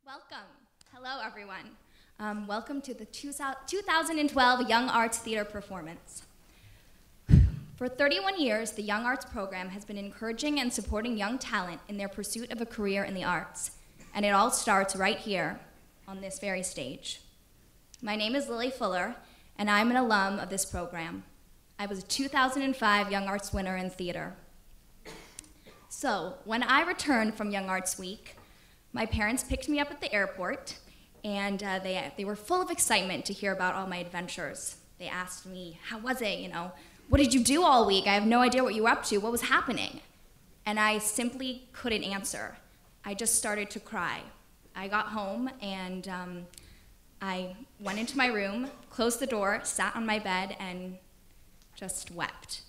Welcome. Hello, everyone. Welcome to the 2012 Young Arts Theater performance. For 31 years, the Young Arts program has been encouraging and supporting young talent in their pursuit of a career in the arts, and it all starts right here on this very stage. My name is Lily Fuller, and I'm an alum of this program. I was a 2005 Young Arts winner in theater. So, when I returned from Young Arts Week, my parents picked me up at the airport, and they were full of excitement to hear about all my adventures. They asked me, how was it, what did you do all week? I have no idea what you were up to, what was happening? And I simply couldn't answer. I just started to cry. I got home, and I went into my room, closed the door, sat on my bed, and just wept.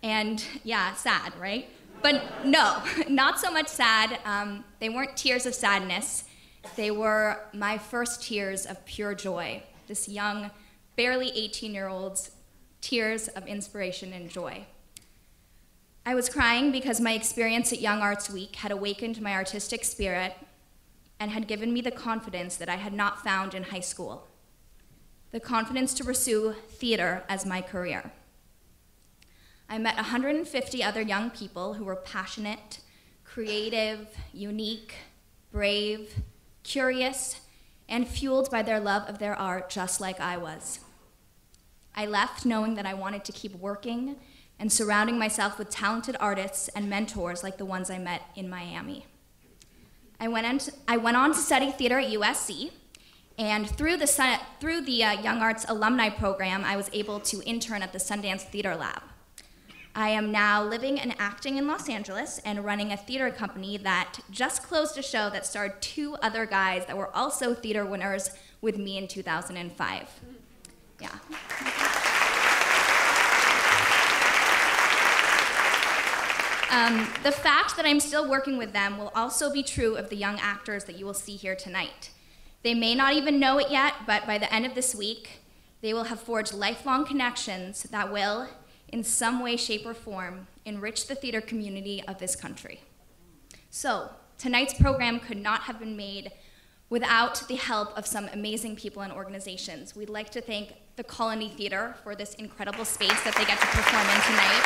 And yeah, sad, right? But no, not so much sad. They weren't tears of sadness. They were my first tears of pure joy. This young, barely 18-year-old's tears of inspiration and joy. I was crying because my experience at Young Arts Week had awakened my artistic spirit and had given me the confidence that I had not found in high school. The confidence to pursue theater as my career. I met 150 other young people who were passionate, creative, unique, brave, curious, and fueled by their love of their art just like I was. I left knowing that I wanted to keep working and surrounding myself with talented artists and mentors like the ones I met in Miami. I went on to study theater at USC, and through the Young Arts Alumni Program, I was able to intern at the Sundance Theater Lab. I am now living and acting in Los Angeles and running a theater company that just closed a show that starred 2 other guys that were also theater winners with me in 2005. Yeah. The fact that I'm still working with them will also be true of the young actors that you will see here tonight. They may not even know it yet, but by the end of this week, they will have forged lifelong connections that will, in some way, shape, or form, enrich the theater community of this country. So, tonight's program could not have been made without the help of some amazing people and organizations. We'd like to thank the Colony Theater for this incredible space that they get to perform in tonight.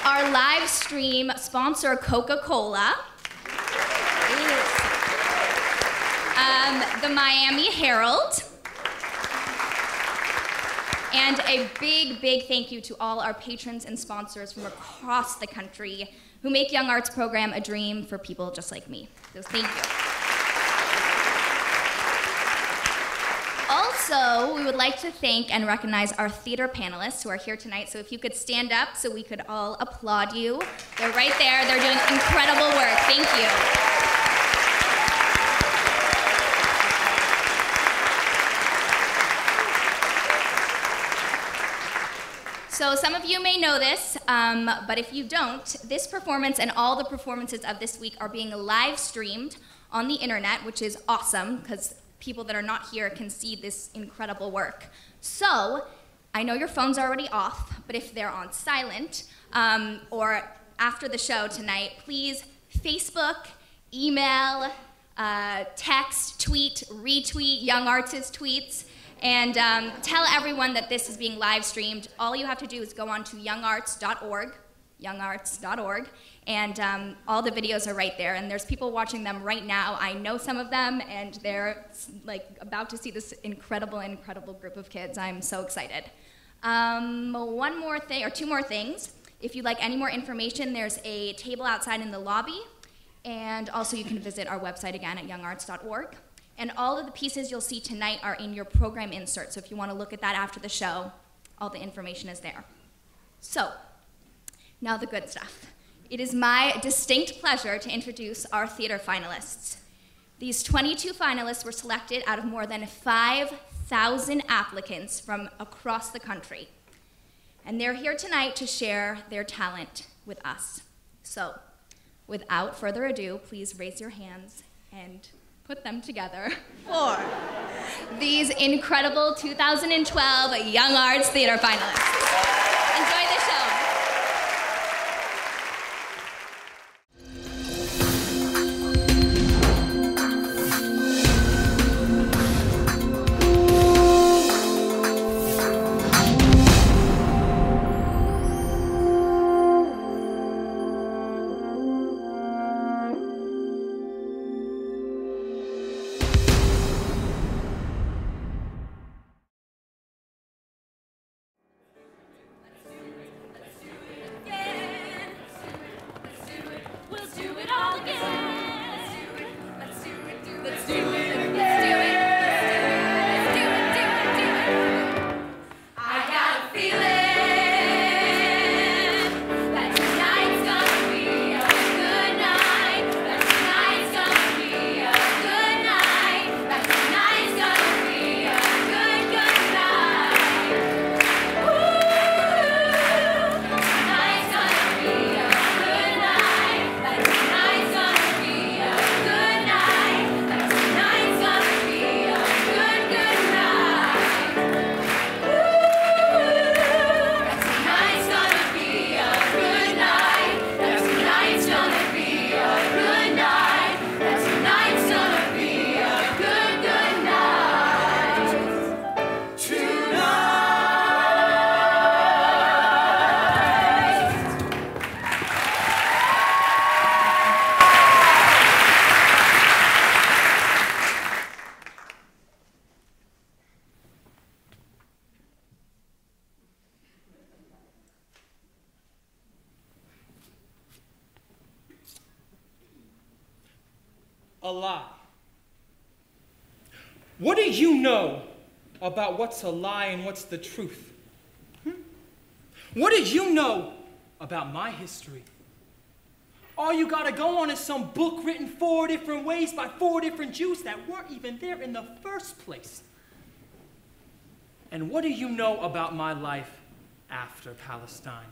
Our live stream sponsor, Coca-Cola. The Miami Herald. And a big, big thank you to all our patrons and sponsors from across the country who make Young Arts Program a dream for people just like me. So thank you. Also, we would like to thank and recognize our theater panelists who are here tonight. So if you could stand up so we could all applaud you. They're right there. They're doing incredible work. Thank you. So some of you may know this, but if you don't, this performance and all the performances of this week are being live streamed on the internet, which is awesome because people that are not here can see this incredible work. So I know your phones are already off, but if they're on silent or after the show tonight, please Facebook, email, text, tweet, retweet Young Arts' tweets, and tell everyone that this is being live streamed. All you have to do is go on to youngarts.org, and all the videos are right there. And there's people watching them right now. I know some of them, and they're about to see this incredible, incredible group of kids. I'm so excited. One more thing, or 2 more things. If you'd like any more information, there's a table outside in the lobby, and also you can visit our website again at youngarts.org. And all of the pieces you'll see tonight are in your program insert, so if you want to look at that after the show, all the information is there. So, now the good stuff. It is my distinct pleasure to introduce our theater finalists. These 22 finalists were selected out of more than 5,000 applicants from across the country. And they're here tonight to share their talent with us. So, without further ado, please raise your hands and put them together for these incredible 2012 Young Arts Theater finalists. Enjoy the show. a lie. What do you know about what's a lie and what's the truth? What do you know about my history? All you gotta go on is some book written 4 different ways by 4 different Jews that weren't even there in the first place. And what do you know about my life after Palestine?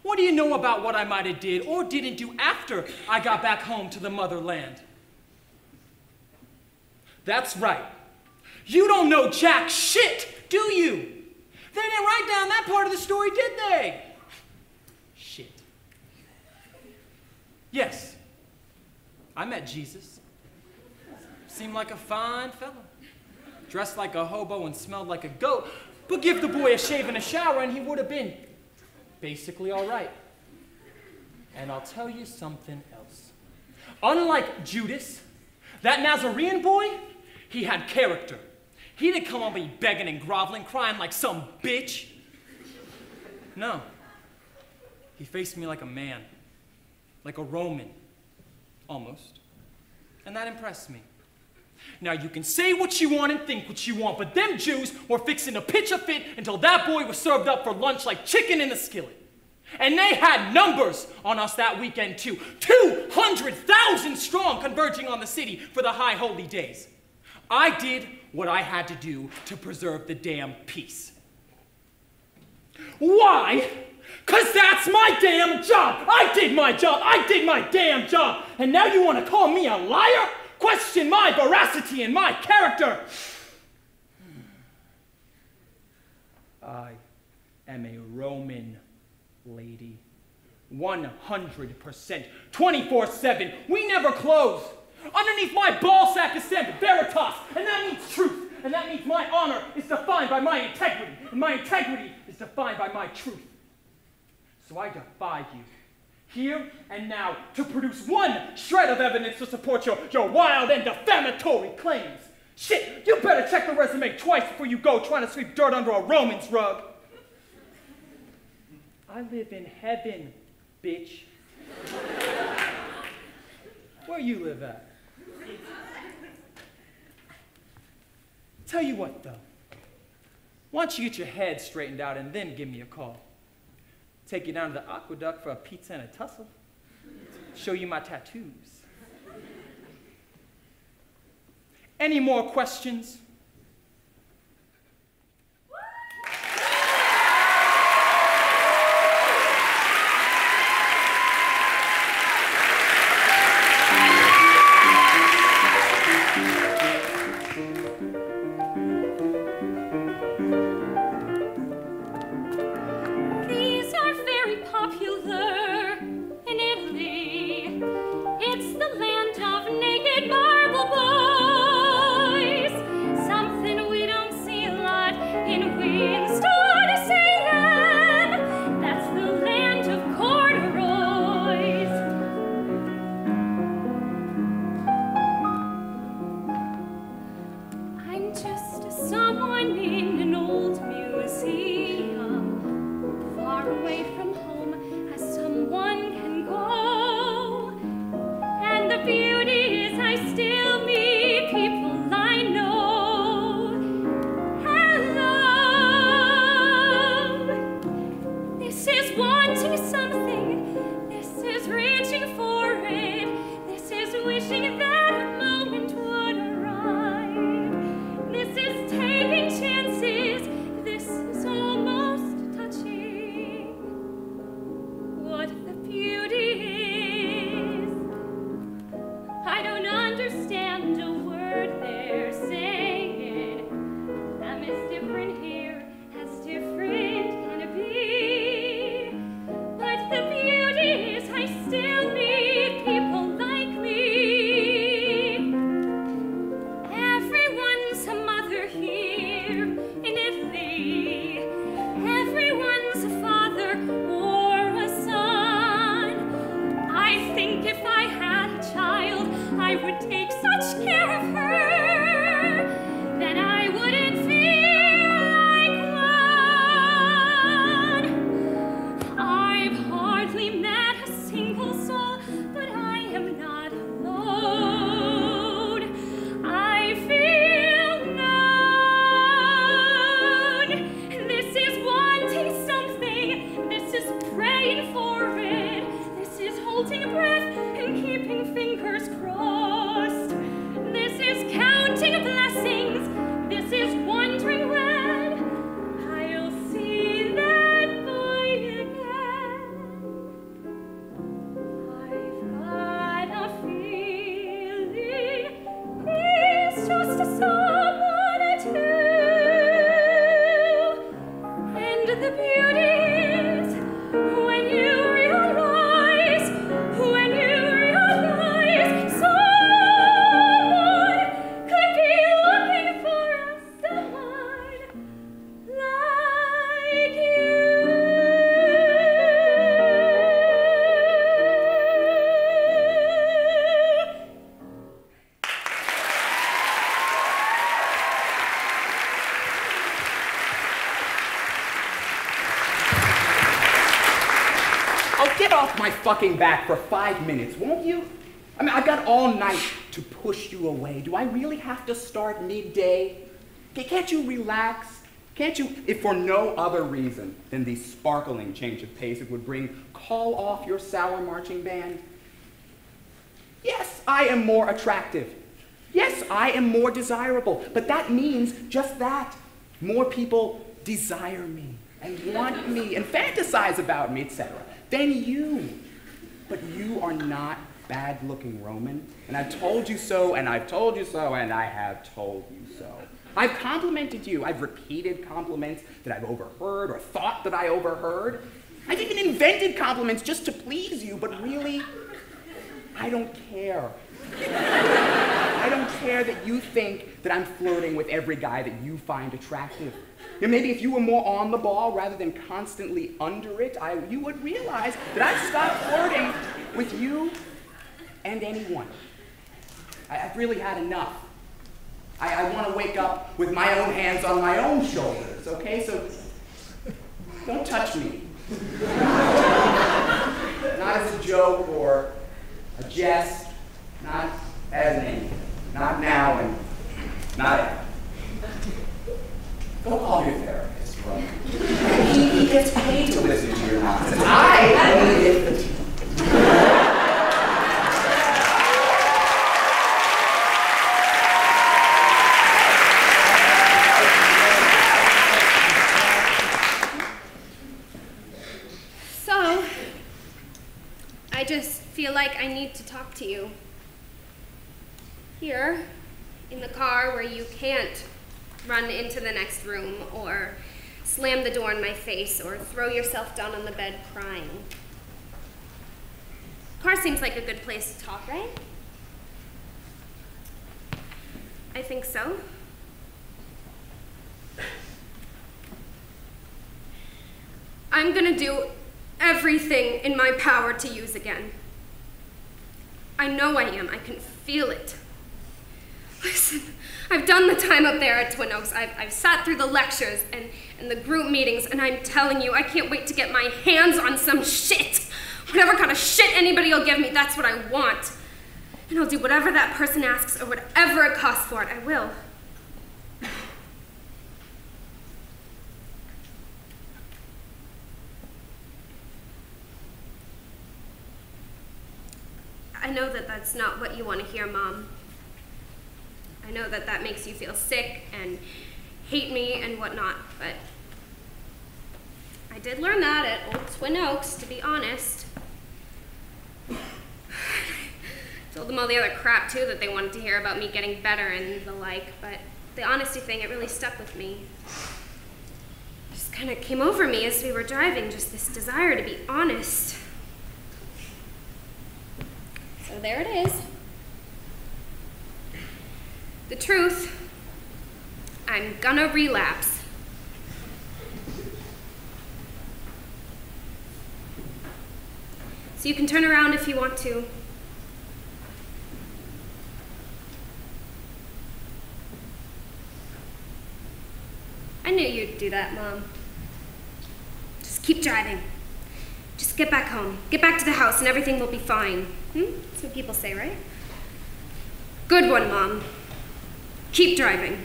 What do you know about what I might have did or didn't do after I got back home to the motherland? That's right. You don't know jack shit, do you? They didn't write down that part of the story, did they? Shit. Yes, I met Jesus. Seemed like a fine fella. Dressed like a hobo and smelled like a goat, but give the boy a shave and a shower and he would have been basically all right. And I'll tell you something else. Unlike Judas, that Nazarene boy, he had character. He didn't come on me begging and groveling, crying like some bitch. No. He faced me like a man, like a Roman, almost. And that impressed me. Now, you can say what you want and think what you want, but them Jews were fixing to pitch a fit until that boy was served up for lunch like chicken in a skillet. And they had numbers on us that weekend, too. 200,000 strong converging on the city for the high holy days. I did what I had to do to preserve the damn peace. Why? 'Cause that's my damn job. I did my job. I did my damn job. And now you want to call me a liar? Question my veracity and my character. I am a Roman lady. 100%. 24/7. We never close. Underneath my ball sack is stamped Veritas, and that means truth. And that means my honor is defined by my integrity, and my integrity is defined by my truth. So I defy you, here and now, to produce one shred of evidence to support your wild and defamatory claims. Shit, you better check the resume twice before you go trying to sweep dirt under a Roman's rug. I live in heaven, bitch. Where you live at? Tell you what, though. Why don't you get your head straightened out and then give me a call? Take you down to the aqueduct for a pizza and a tussle. Show you my tattoos. Any more questions? Then I wouldn't feel like one. Oh, get off my fucking back for 5 minutes, won't you? I mean, I've got all night to push you away. Do I really have to start midday? Can't you relax? Can't you, if for no other reason than the sparkling change of pace it would bring, call off your sour marching band? Yes, I am more attractive. Yes, I am more desirable. But that means just that. More people desire me and want me and fantasize about me, etc. than you. But you are not bad-looking, Roman. And I've told you so, and I've told you so, and I have told you so. I've complimented you. I've repeated compliments that I've overheard or thought that I overheard. I've even invented compliments just to please you, but really, I don't care. I don't care that you think that I'm flirting with every guy that you find attractive. You know, maybe if you were more on the ball rather than constantly under it, you would realize that I've stopped flirting with you and anyone. I've really had enough. I want to wake up with my own hands on my own shoulders, okay? So don't touch me. Not as a joke or a jest, not as an aim. Not now and not ever. Go call your therapist, bro. He gets paid to listen to your nonsense. I only get the tea. So, I just feel like I need to talk to you. Here, in the car where you can't run into the next room or slam the door in my face or throw yourself down on the bed crying. Car seems like a good place to talk, right? I think so. I'm gonna do everything in my power to use again. I know I am. I can feel it. Listen, I've done the time up there at Twin Oaks. I've sat through the lectures and the group meetings, and I'm telling you, I can't wait to get my hands on some shit. Whatever kind of shit anybody will give me, that's what I want. And I'll do whatever that person asks or whatever it costs for it, I will. I know that that's not what you want to hear, Mom. I know that that makes you feel sick and hate me and whatnot, but I did learn that at old Twin Oaks, to be honest. Told them all the other crap, too, that they wanted to hear about me getting better and the like, but the honesty thing, it really stuck with me. It just kind of came over me as we were driving, just this desire to be honest. So there it is. The truth, I'm gonna relapse. So you can turn around if you want to. I knew you'd do that, Mom. Just keep driving. Just get back home. Get back to the house and everything will be fine. That's what people say, right? Good one, Mom. Keep driving.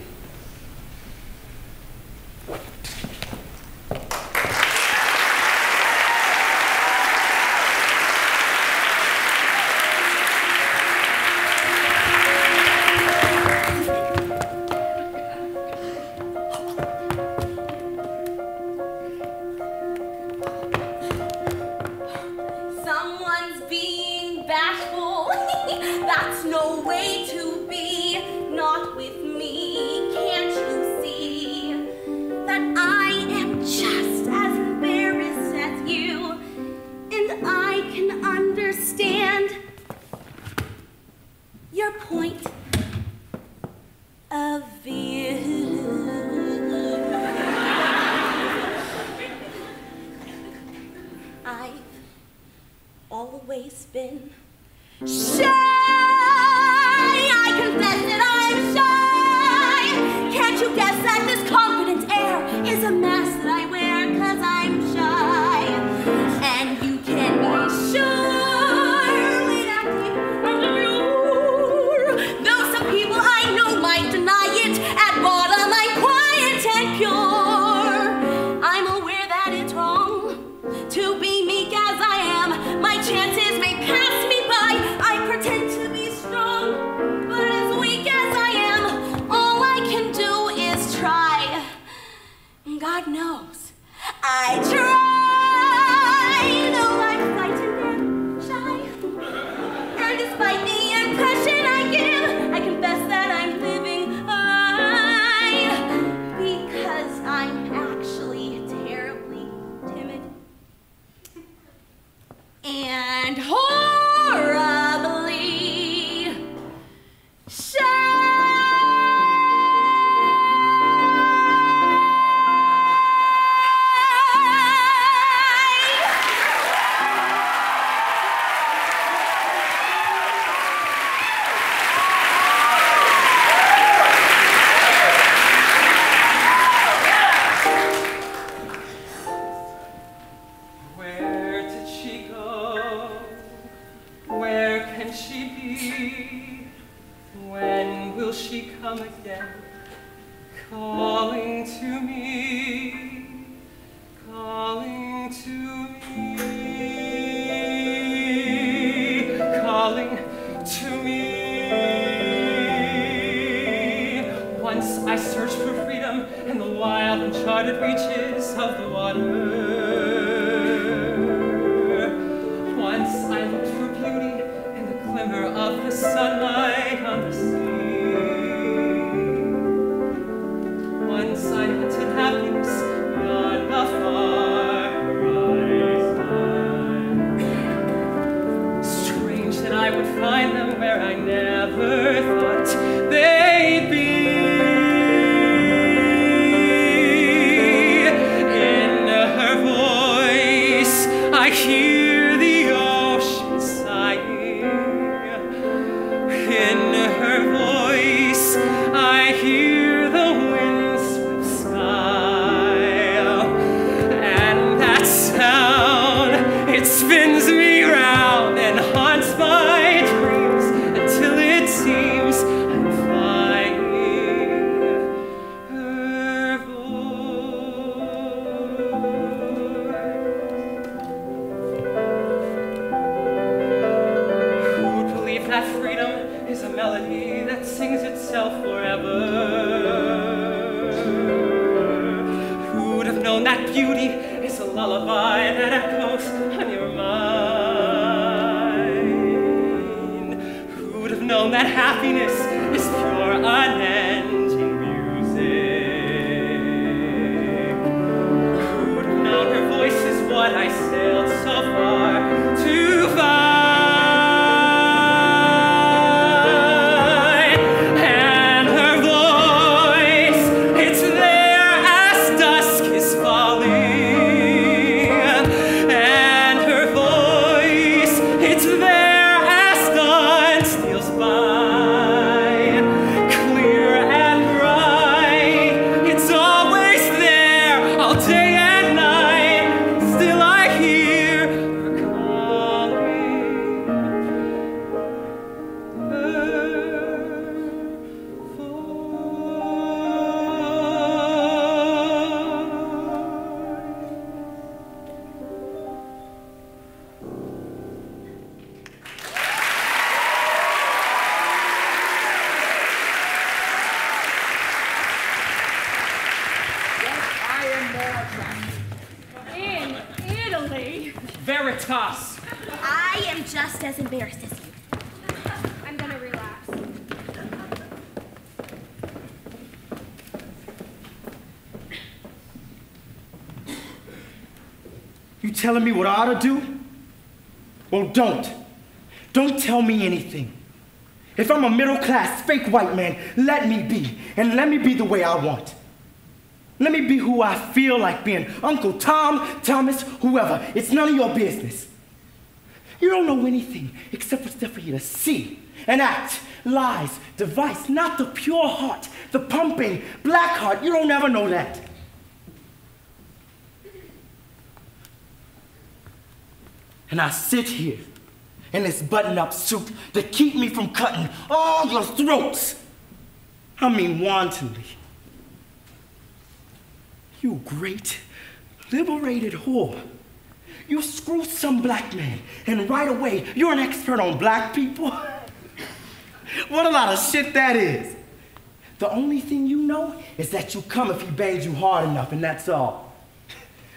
Someone's being bashful. That's no way to be. Not with me. Can't you see that I am just as embarrassed as you? And I can understand your point of view. I've always been shy. I confess that I'm shy. Can't you guess that this confident air is a mask that I wear 'cause I'm shy? And you can be God knows. I try, though I'm frightened and shy. And despite the impression I give, I confess that I'm living a lie. Because I'm actually terribly timid. And horribly shy. I searched for freedom in the wild, uncharted reaches of the water. Once I looked for beauty in the glimmer of the sunlight on the sea. Once I hunted happiness beyond the far horizon. Strange that I would find them where I never thought they'd be. I hear the ocean sighing. In her voice, I hear the windswept sky. And that sound, it spins me round and haunts my dreams until it seems I'm flying. Her that freedom is a melody that sings itself forever. Who'd have known that beauty is a lullaby that echoes on your mind? Who'd have known that happiness is pure, unending music? Who'd have known her voice is what I sailed so far to find? Veritas! I am just as embarrassed as you. I'm gonna relax. You telling me what I ought to do? Well, don't. Don't tell me anything. If I'm a middle-class, fake white man, let me be. And let me be the way I want. Let me be who I feel like being. Uncle Tom, Thomas, whoever. It's none of your business. You don't know anything except what's there for you to see and act. Lies, device, not the pure heart, the pumping, black heart. You don't ever know that. And I sit here in this button-up suit to keep me from cutting all your throats. I mean wantonly. You great, liberated whore. You screw some black man, and right away, you're an expert on black people? What a lot of shit that is. The only thing you know is that you come if he bangs you hard enough, and that's all.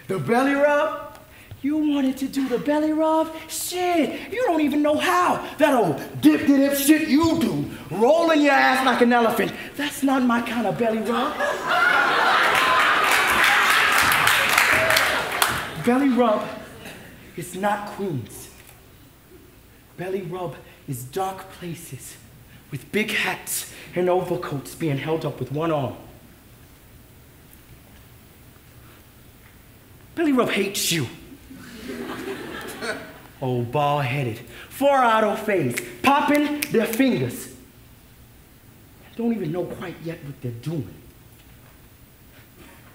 The belly rub? You wanted to do the belly rub? Shit, you don't even know how. That old dip-de-dip shit you do, rolling your ass like an elephant, that's not my kind of belly rub. Belly rub is not Queens. Belly rub is dark places with big hats and overcoats being held up with one arm. Belly rub hates you. Oh, bald-headed, 4-auto phase, popping their fingers. Don't even know quite yet what they're doing.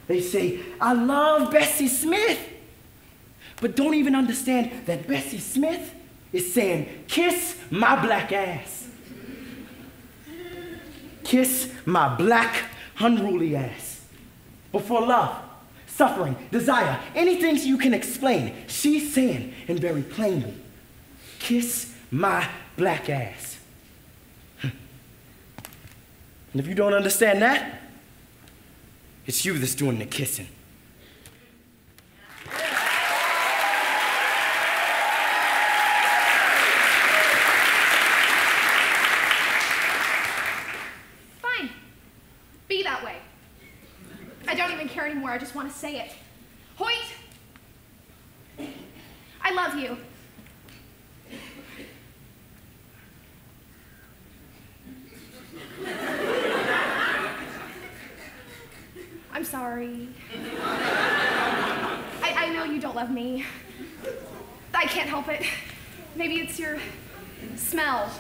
They say, I love Bessie Smith, but don't even understand that Bessie Smith is saying, kiss my black ass. Kiss my black, unruly ass. But for love, suffering, desire, anything you can explain, she's saying, and very plainly, kiss my black ass. And if you don't understand that, it's you that's doing the kissing. Fine. Be that way. I don't even care anymore. I just want to say it. Hoyt! I love you. I'm sorry. I know you don't love me. I can't help it. Maybe it's your smell.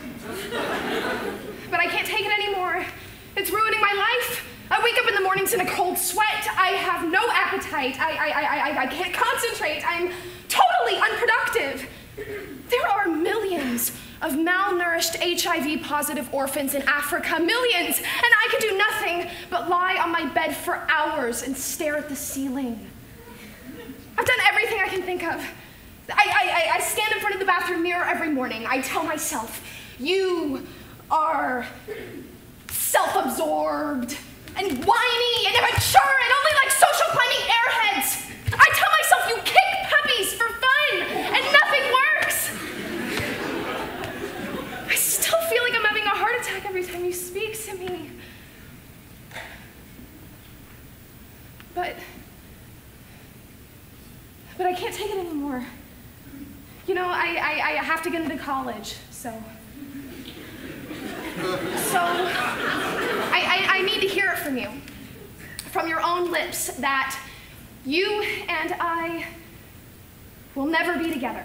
But I can't take it anymore. It's ruining my life. I wake up in the mornings in a cold sweat. I have no appetite. I can't concentrate. I'm totally unproductive. There are millions of malnourished HIV-positive orphans in Africa, millions, and I can do nothing but lie on my bed for hours and stare at the ceiling. I've done everything I can think of. I stand in front of the bathroom mirror every morning. I tell myself, you are self-absorbed and whiny and immature and only like social climbing airheads. I tell myself you kick puppies for fun and nothing works. I still feel like I'm having a heart attack every time you speak to me. But I can't take it anymore. You know, I have to get into college, so I need to hear it from you, from your own lips, that you and I will never be together.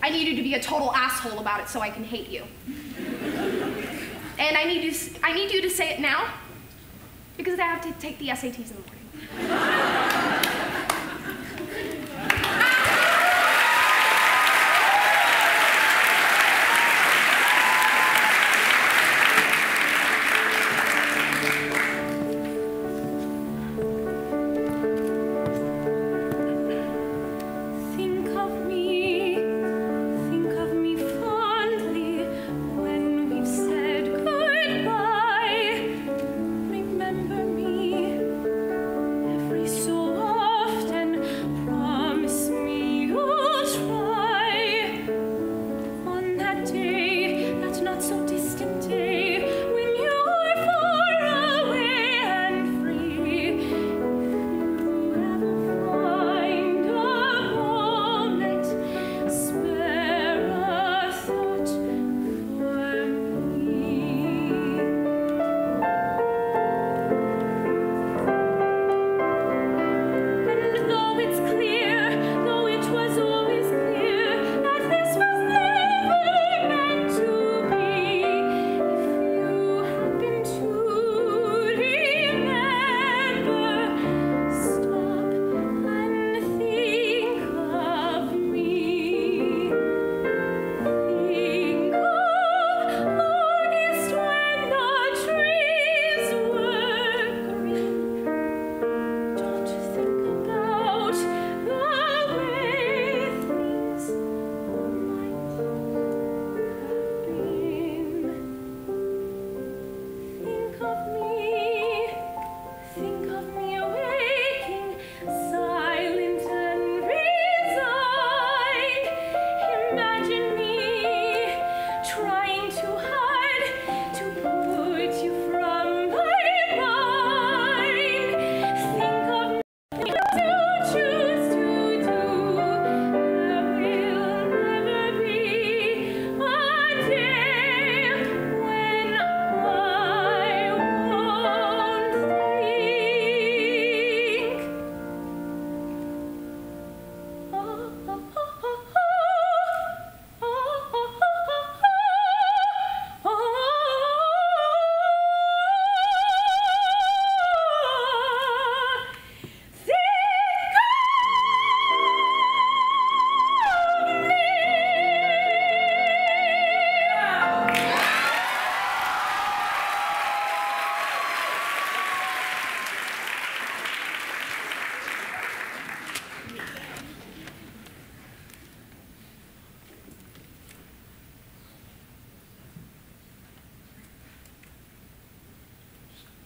I need you to be a total asshole about it so I can hate you. And I need you to say it now, because I have to take the SATs in the morning. Every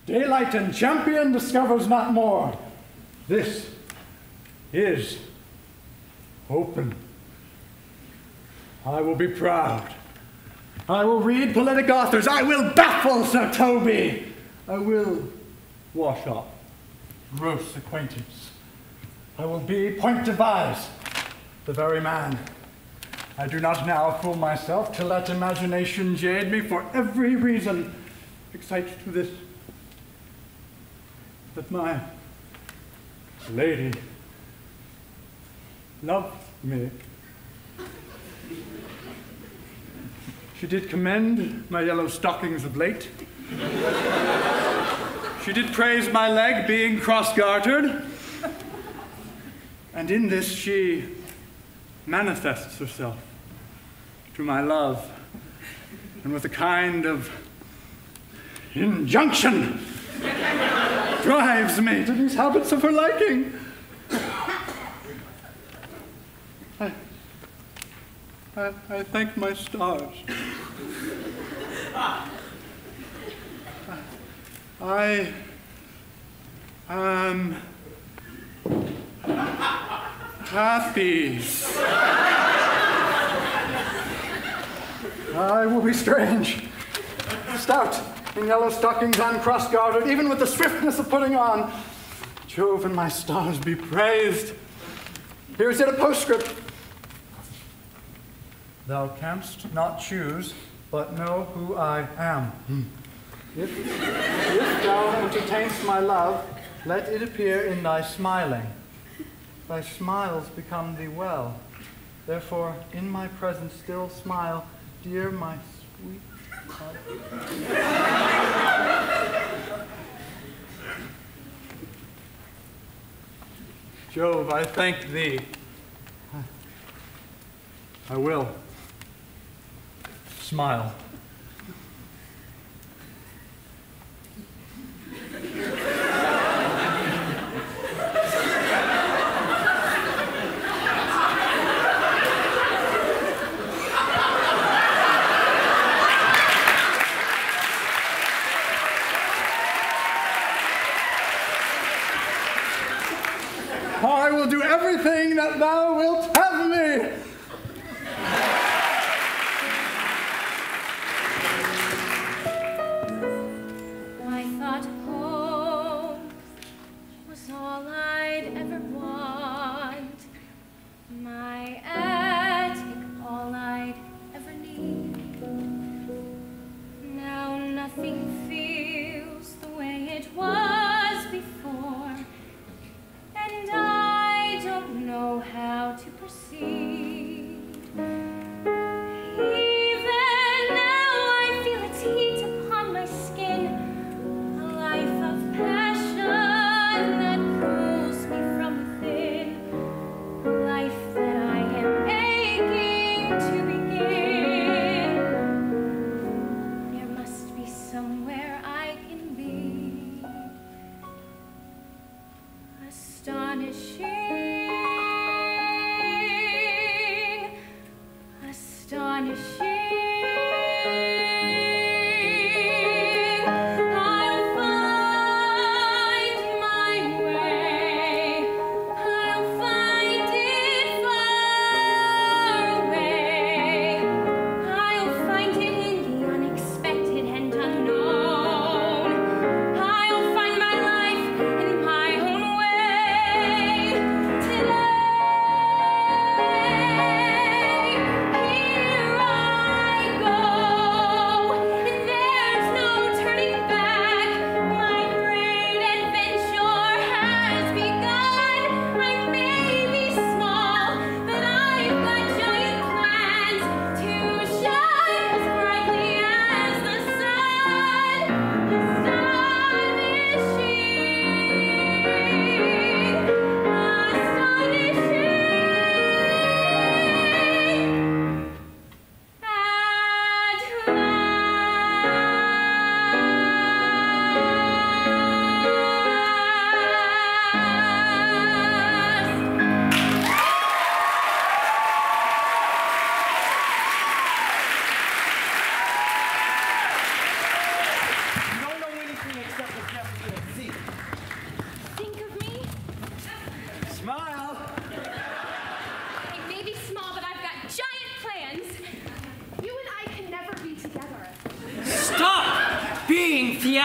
Daylight and champion discovers not more. This is open. I will be proud. I will read politic authors. I will baffle Sir Toby. I will wash off gross acquaintance. I will be point devise, the very man. I do not now fool myself to let imagination jade me for every reason, except to this, that my lady loved me. She did commend my yellow stockings of late. She did praise my leg being cross-gartered. And in this she manifests herself to my love, and with a kind of injunction drives me to these habits of her liking. I thank my stars. I am happy. I will be strange, stout in yellow stockings and cross-gartered, even with the swiftness of putting on. Jove and my stars be praised. Here is it, a postscript. Thou canst not choose, but know who I am. If thou entertainst my love, let it appear in thy smiling. Thy smiles become thee well. Therefore, in my presence still smile, dear my sweet heart. Jove, I thank thee. I will. Smile. I will do everything that thou wilt have me. I thought home was all I'd ever want. My attic, all I'd ever need. Now nothing feels the way it was before. And I don't know how to proceed. Even now I feel its heat upon my skin, a life of passion that cools me from within, a life that I am aching to begin. There must be somewhere I can be. Astonishing, astonishing. I'll find my way. I'll find it far away. I'll find it in the unexpected and unknown. I'll find my life in my own way. Today, here I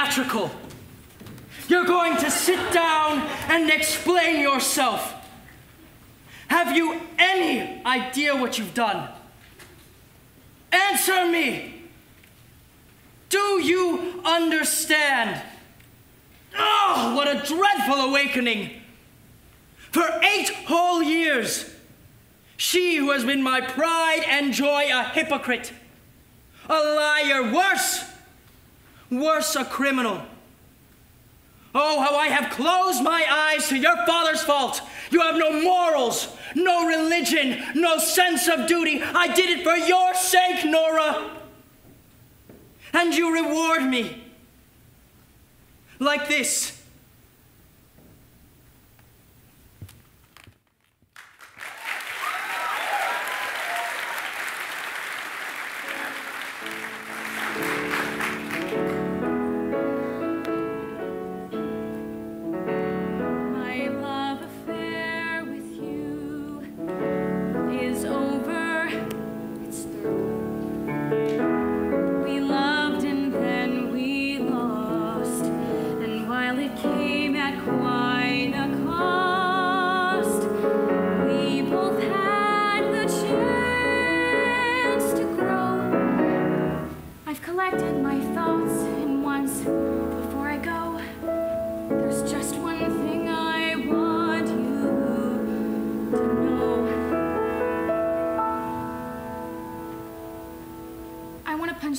theatrical. You're going to sit down and explain yourself. Have you any idea what you've done? Answer me. Do you understand? Oh, what a dreadful awakening. For 8 whole years, she who has been my pride and joy, a hypocrite, a liar, worse, a criminal. Oh, how I have closed my eyes to your father's fault. You have no morals, no religion, no sense of duty. I did it for your sake, Nora. And you reward me like this.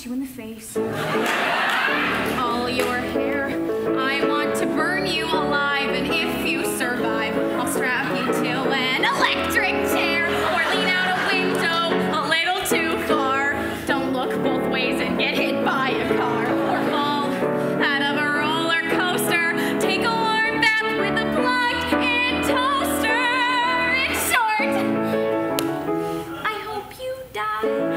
You in the face. All your hair. I want to burn you alive, and if you survive, I'll strap you to an electric chair or lean out a window a little too far. Don't look both ways and get hit by a car or fall out of a roller coaster. Take a warm bath with a plugged-in toaster. In short, I hope you die.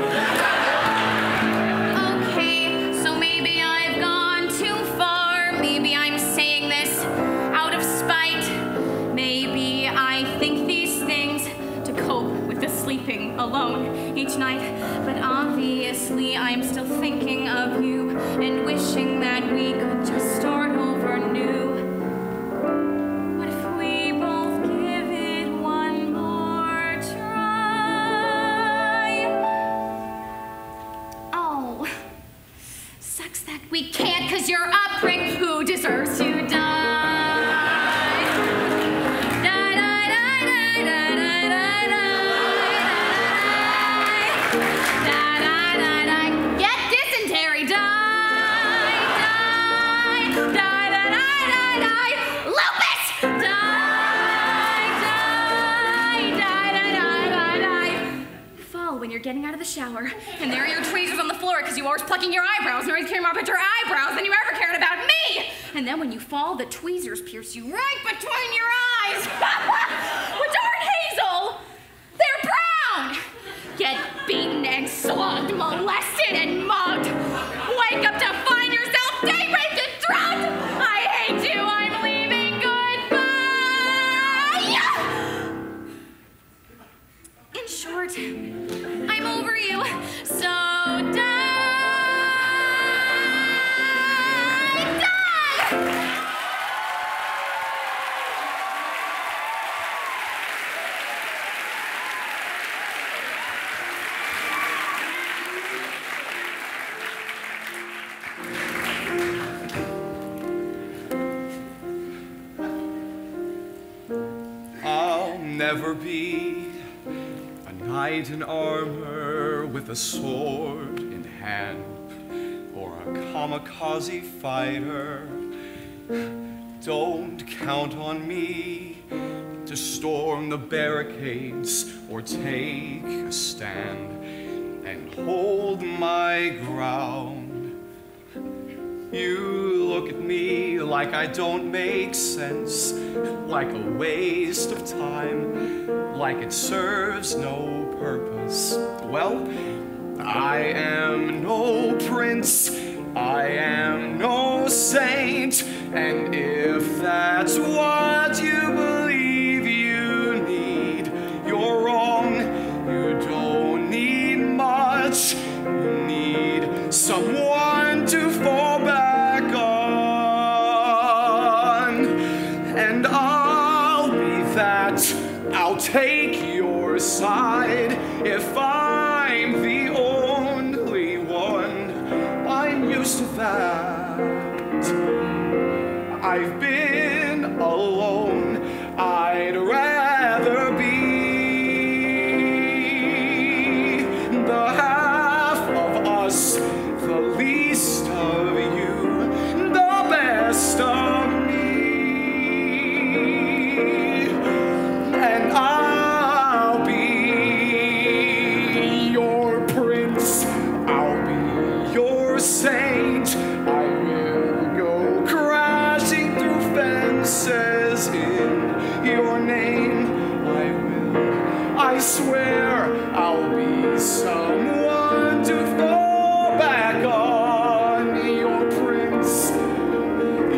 Alone each night, but obviously I'm still thinking of you and wishing that we could just start over new. What if we both give it one more try? Oh, sucks that we can't, 'cause you're a prick who deserves to die. You're getting out of the shower, and there are your tweezers on the floor because you're always plucking your eyebrows and always caring more about your eyebrows than you ever cared about me. And then when you fall, the tweezers pierce you right between your eyes. Which aren't hazel, they're brown. Get beaten and slugged, molested and mugged. Wake up to find yourself day raped and drugged. I hate you, I'm leaving, goodbye. In short, I'm over you, so die, I'll never be a knight in armor with a sword in hand, or a kamikaze fighter. Don't count on me to storm the barricades or take a stand and hold my ground. You look at me like I don't make sense, like a waste of time, like it serves no purpose. Well, I am no prince, I am no saint, and if that's what you believe you need, you're wrong. You don't need much, you need someone to fall back on. hands. I'll take your side if I'm the only one. I'm used to that. I've been alone. I'd rather be the half of us, the least of you, the best of me. And I'll be your prince. I'll be your saint. I will go crashing through fences in your name. I swear I'll be someone to fall back on. Your prince,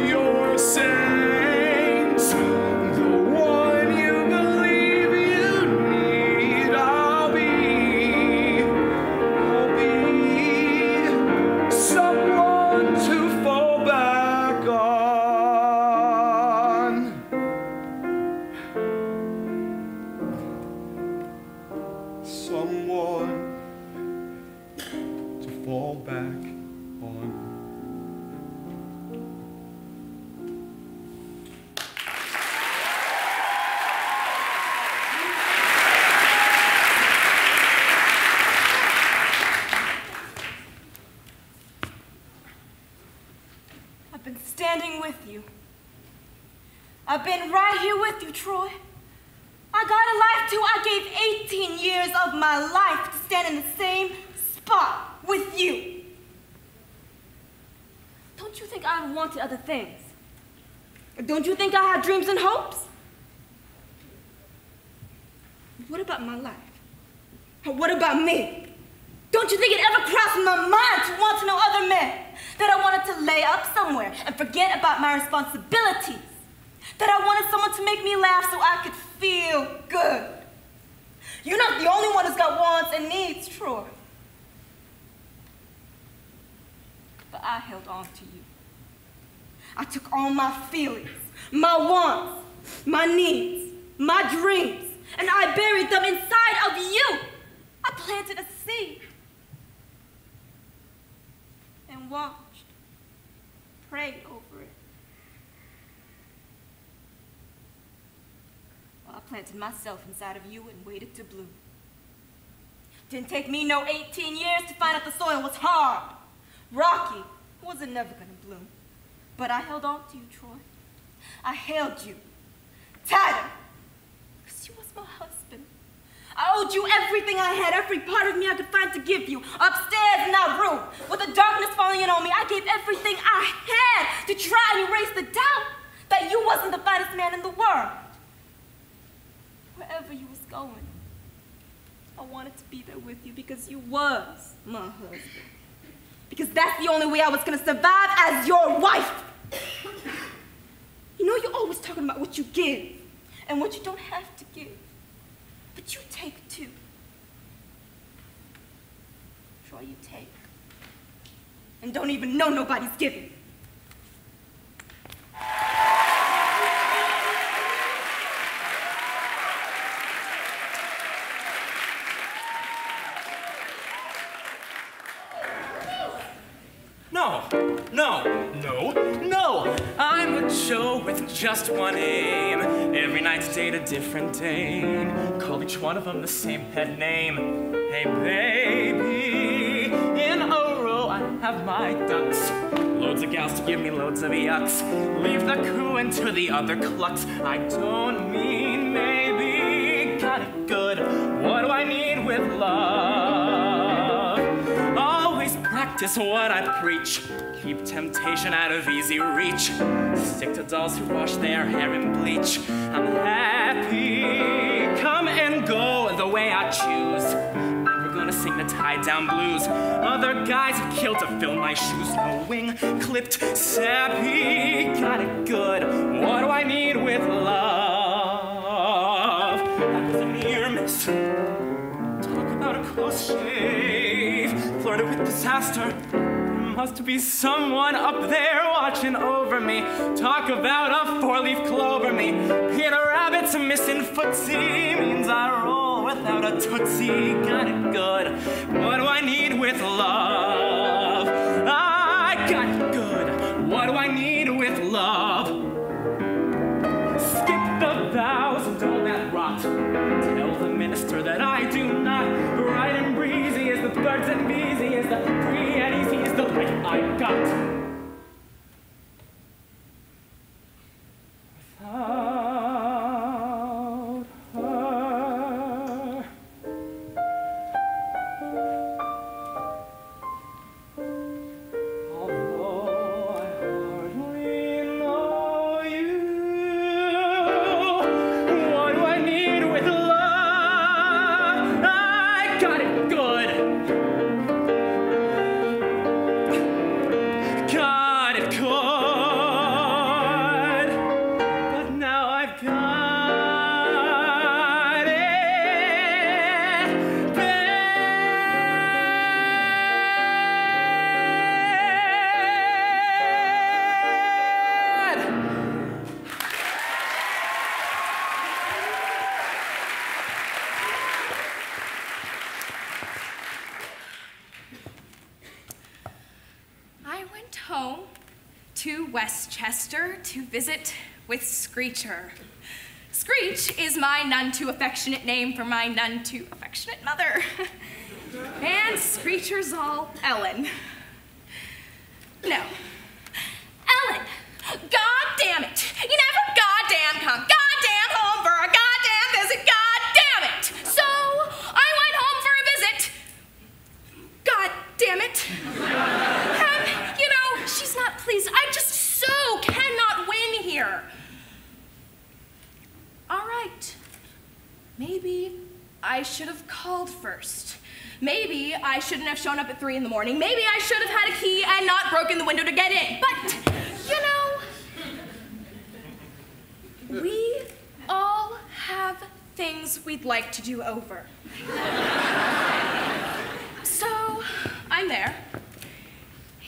your saint, the one you believe you need. I'll be someone to fall back on. Someone to fall back on. I've been standing with you. I've been right here with you, Troy. I got a life too. I gave 18 years of my life to stand in the same spot with you. Don't you think I wanted other things? Don't you think I had dreams and hopes? What about my life? What about me? Don't you think it ever crossed my mind to want to know other men? That I wanted to lay up somewhere and forget about my responsibilities? That I wanted someone to make me laugh so I could feel good? You're not the only one who's got wants and needs, Troy. But I held on to you. I took all my feelings, my wants, my needs, my dreams, and I buried them inside of you. I planted a seed and watched, prayed over it. Well, I planted myself inside of you and waited to bloom. Didn't take me no 18 years to find out the soil was hard, rocky, wasn't never gonna bloom. But I held on to you, Troy. I held you tighter, because you was my husband. I owed you everything I had, every part of me I could find to give you. Upstairs in that room, with the darkness falling in on me, I gave everything I had to try and erase the doubt that you wasn't the finest man in the world. Wherever you was going, I wanted to be there with you because you was my husband. Because that's the only way I was gonna survive as your wife. You know, you're always talking about what you give and what you don't have to give. But you take too. Troy, you take. And don't even know nobody's giving. No, I'm a Joe with just one aim. Every night to date a different dame. Call each one of them the same pet name. Hey baby, in a row I have my ducks. Loads of gals to give me loads of yucks. Leave the cooing to the other clucks. I don't mean maybe. Got it good. What do I need with love? Always practice what I preach. Keep temptation out of easy reach. Stick to dolls who wash their hair in bleach. I'm happy. Come and go the way I choose. Never gonna sing the tie-down blues. Other guys have killed to fill my shoes. No wing, clipped, sappy. Got it good. What do I need with love? That was a near miss. Talk about a close shave. Flirted with disaster. Must be someone up there watching over me. Talk about a four-leaf clover me. Peter habits of missing footsie means I roll without a tootsie. Got it good. What do I need with love? I got it good. What do I need with love? Skip the vows and all that rot. Tell the minister that I do not. Bright and breezy as the birds and bees, is the free and easy is the life I got. Home to Westchester to visit with Screecher. Screech is my none too affectionate name for my none too affectionate mother. And Screecher's all Ellen. No. Ellen, god damn it. You never goddamn come goddamn home for a goddamn visit, god damn it. So I went home for a visit. God damn it. You know, she's not pleased. I just so cannot win here. All right. Maybe I should have called first. Maybe I shouldn't have shown up at 3 in the morning. Maybe I should have had a key and not broken the window to get in. But, you know, we all have things we'd like to do over. So, I'm there,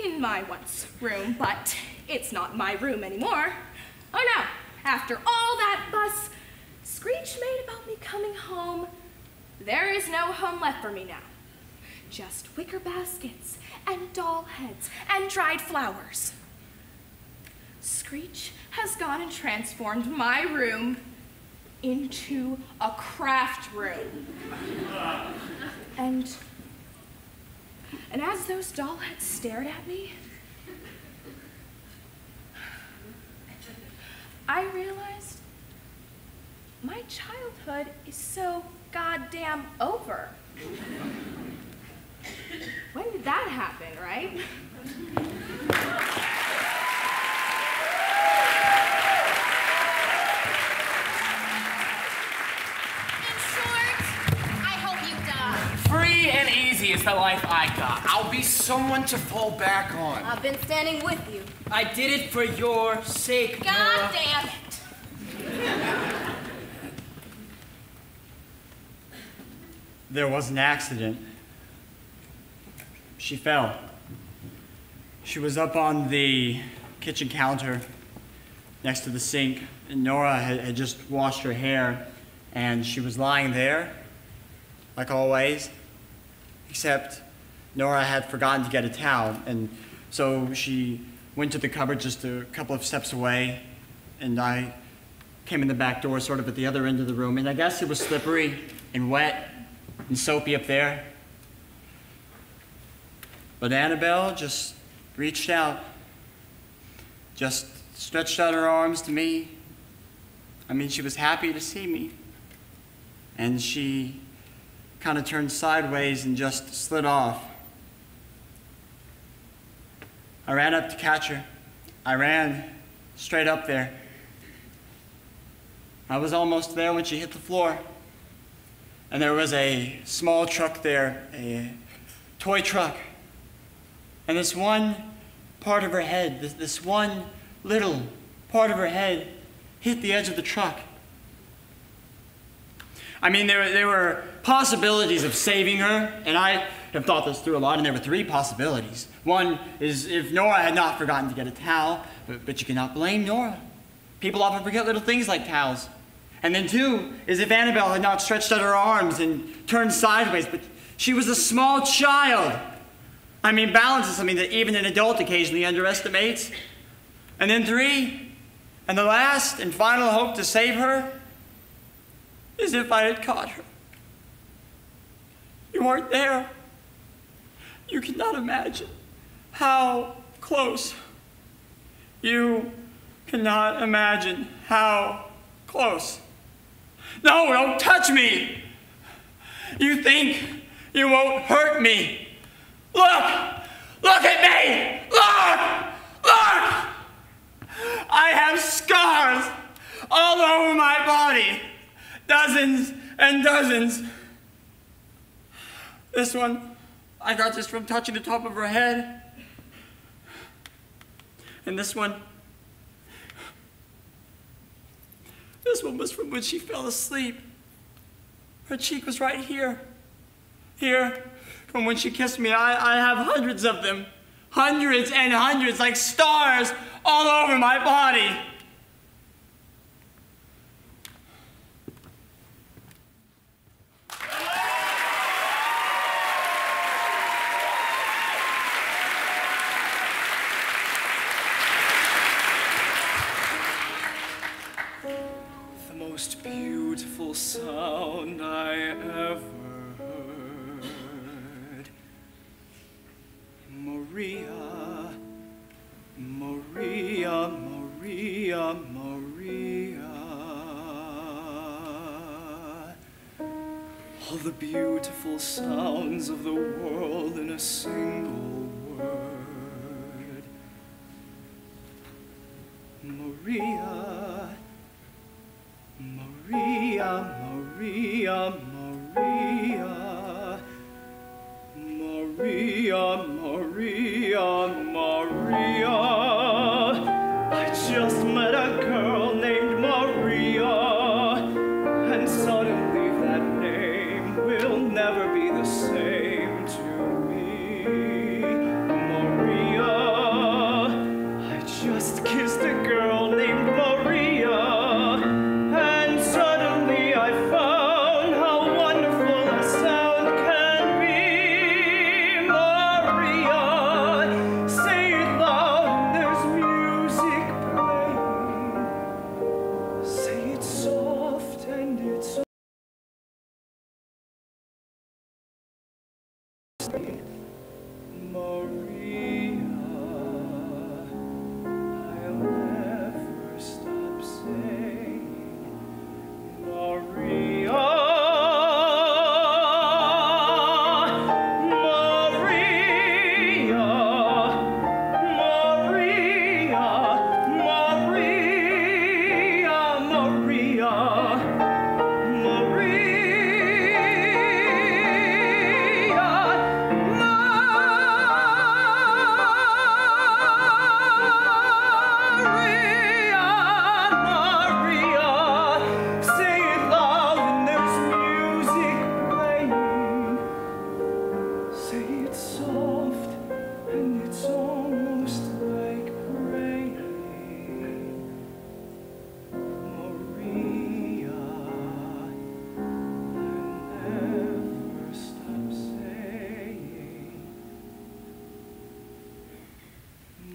in my once room, but it's not my room anymore. Oh no, after all that fuss Screech made about me coming home, there is no home left for me now. Just wicker baskets and doll heads and dried flowers. Screech has gone and transformed my room into a craft room. And as those doll heads stared at me, I realized my childhood is so goddamn over. When did that happen, right? In short, I hope you die. Free and easy is the life I got. I'll be someone to fall back on. I've been standing with you. I did it for your sake, God Nora. damn it. There was an accident. She fell. She was up on the kitchen counter next to the sink, and Nora had just washed her hair, and she was lying there, like always, except Nora had forgotten to get a towel, and so she went to the cupboard just a couple of steps away, and I came in the back door, sort of at the other end of the room, and I guess it was slippery and wet and soapy up there. But Annabelle just reached out, just stretched out her arms to me. I mean, she was happy to see me. And she kind of turned sideways and just slid off. I ran up to catch her. I ran straight up there. I was almost there when she hit the floor. And there was a small truck there, a toy truck. And this one part of her head, this one little part of her head hit the edge of the truck. I mean, there were possibilities of saving her, and I have thought this through a lot, and there were 3 possibilities. One is if Nora had not forgotten to get a towel, but you cannot blame Nora. People often forget little things like towels. And then 2 is if Annabelle had not stretched out her arms and turned sideways, but she was a small child. I mean, balance is something that even an adult occasionally underestimates. And then 3, and the last and final hope to save her, is if I had caught her. You weren't there. You cannot imagine how close. You cannot imagine how close. No, don't touch me. You think you won't hurt me. Look! Look at me! Look! Look! I have scars all over my body. Dozens and dozens. This one, I got just from touching the top of her head. And this one was from when she fell asleep. Her cheek was right here. Here, from when she kissed me. I have hundreds of them. Hundreds and hundreds, like stars all over my body. The most beautiful sound I ever heard. Maria, Maria, Maria, Maria. All the beautiful sounds of the world in a single word. Maria, Maria, Maria, Maria. Maria, Maria, Maria. I just met a girl named Maria, and suddenly that name will never be the same to me. Maria, I just kissed a girl named Maria, and suddenly I found how wonderful a sound can be. Maria, say it loud, there's music playing. Say it soft and it's Maria, I'll never stop saying Maria, Maria, Maria, Maria,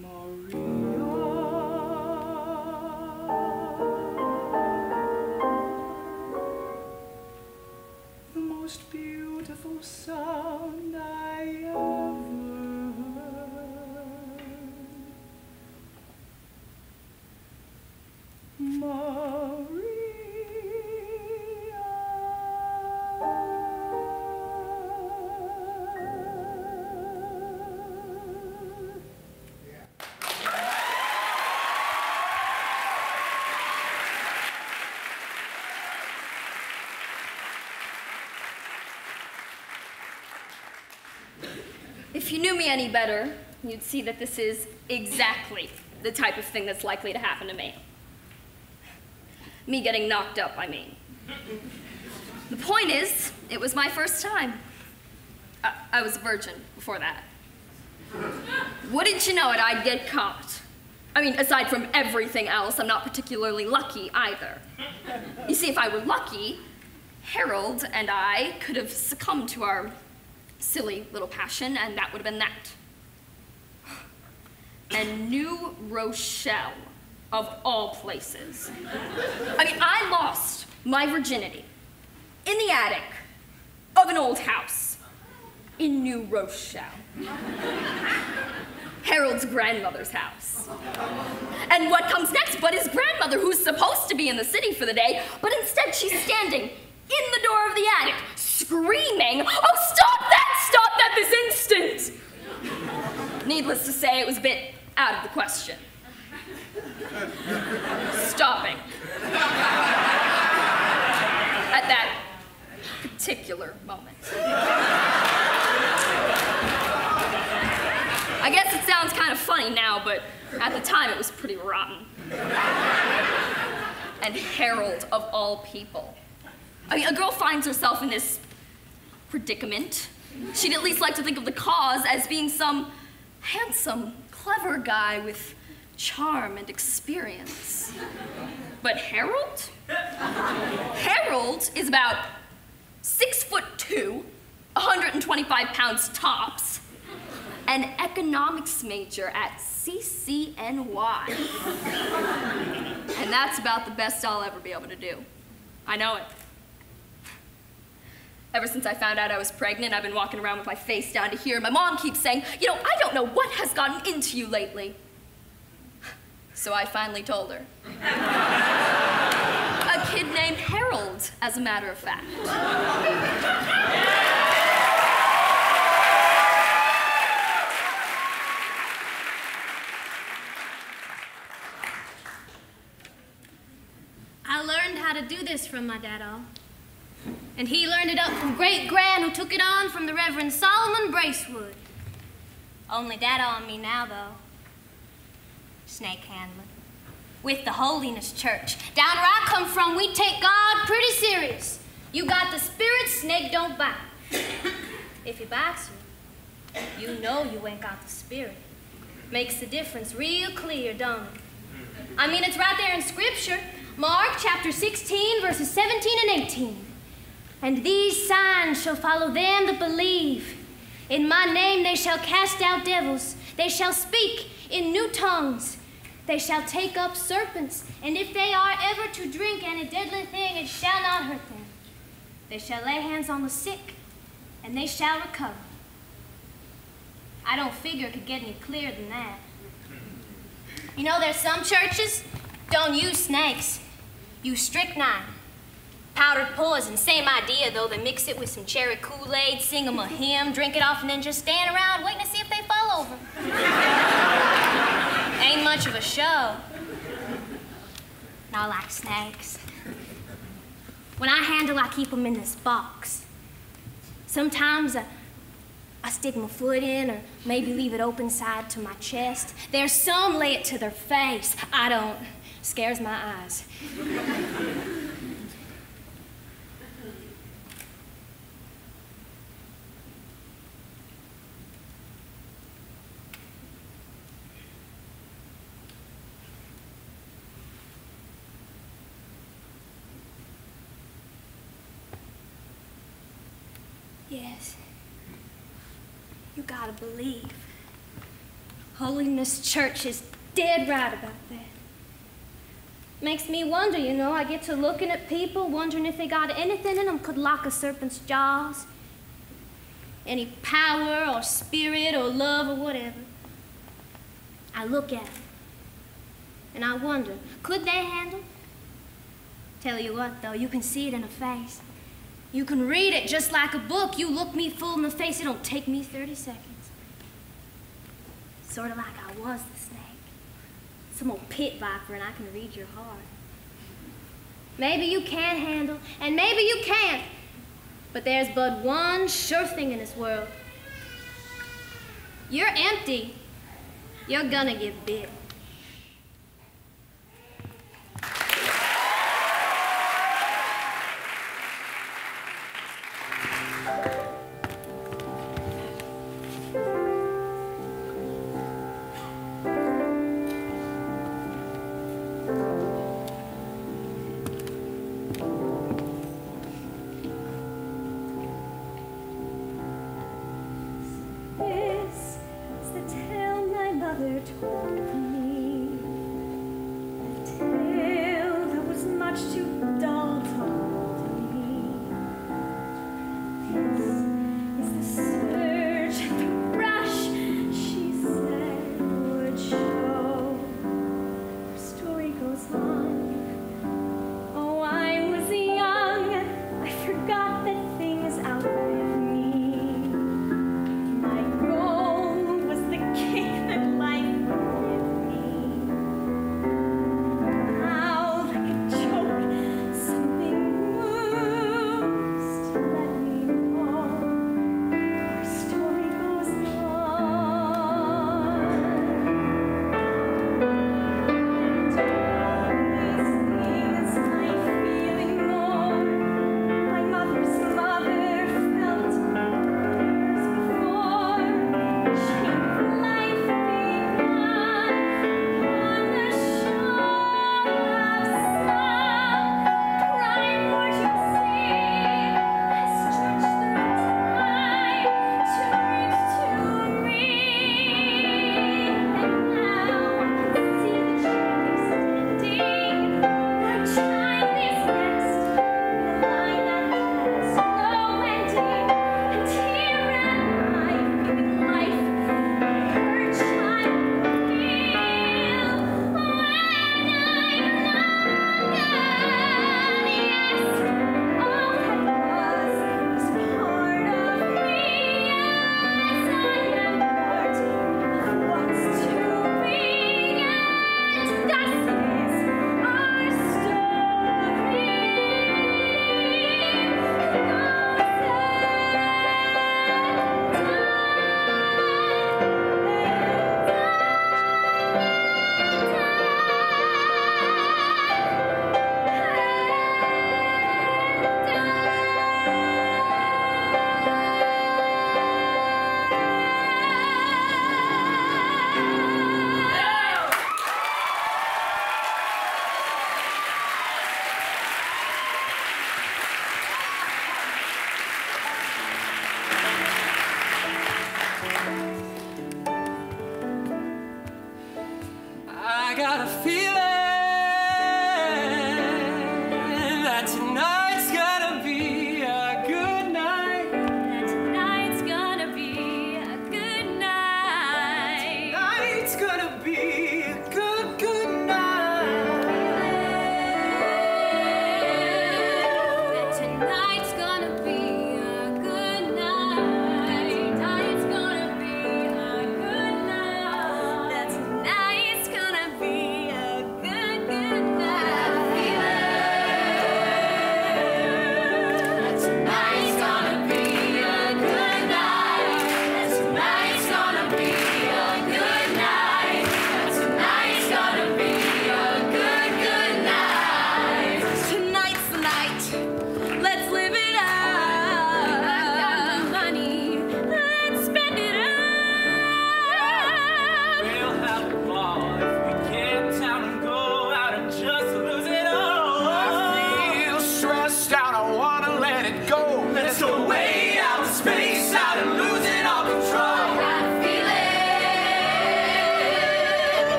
Maria. The most beautiful sound I ever heard. If you knew me any better, you'd see that this is exactly the type of thing that's likely to happen to me. Me getting knocked up, I mean. The point is, it was my first time. I was a virgin before that. Wouldn't you know it, I'd get caught. I mean, aside from everything else, I'm not particularly lucky either. You see, if I were lucky, Harold and I could have succumbed to our silly little passion, and that would have been that. And New Rochelle, of all places. I mean, I lost my virginity in the attic of an old house in New Rochelle. Harold's grandmother's house. And what comes next but his grandmother, who's supposed to be in the city for the day, but instead she's standing in the door of the attic, screaming, "Oh, stop that this instant!" Needless to say, it was a bit out of the question. Stopping. At that particular moment. I guess it sounds kind of funny now, but at the time it was pretty rotten. And Harold, of all people. I mean, a girl finds herself in this predicament. She'd at least like to think of the cause as being some handsome, clever guy with charm and experience. But Harold? Harold is about 6'2", 125 pounds tops, an economics major at CCNY. And that's about the best I'll ever be able to do. I know it. Ever since I found out I was pregnant, I've been walking around with my face down to here. My mom keeps saying, "You know, I don't know what has gotten into you lately." So I finally told her. A kid named Harold, as a matter of fact. I learned how to do this from my dad-o. And he learned it up from great-gran, who took it on from the Reverend Solomon Bracewood. Only dad-o on me now, though. Snake handling. With the Holiness Church. Down where I come from, we take God pretty serious. You got the spirit, snake don't bite. If he bites you, you know you ain't got the spirit. Makes the difference real clear, don't it? I mean, it's right there in Scripture. Mark chapter 16, verses 17 and 18. "And these signs shall follow them that believe. In my name they shall cast out devils. They shall speak in new tongues. They shall take up serpents. And if they are ever to drink any deadly thing, it shall not hurt them. They shall lay hands on the sick, and they shall recover." I don't figure it could get any clearer than that. You know, there's some churches don't use snakes. Use strychnine. Powdered poison, same idea, though. They mix it with some cherry Kool-Aid, sing them a hymn, drink it off, and then just stand around waiting to see if they fall over. Ain't much of a show. Not like snakes. When I handle, I keep them in this box. Sometimes I stick my foot in, or maybe leave it open side to my chest. There's some lay it to their face. I don't. Scares my eyes. Yes. You gotta believe. Holiness Church is dead right about that. Makes me wonder, you know, I get to looking at people, wondering if they got anything in them could lock a serpent's jaws. Any power or spirit or love or whatever. I look at them, and I wonder, could they handle? Tell you what, though, you can see it in a face. You can read it just like a book. You look me full in the face, it don't take me 30 seconds. Sort of like I was the snake. Some old pit viper, and I can read your heart. Maybe you can handle, and maybe you can't. But there's but one sure thing in this world. You're empty. You're gonna get bit.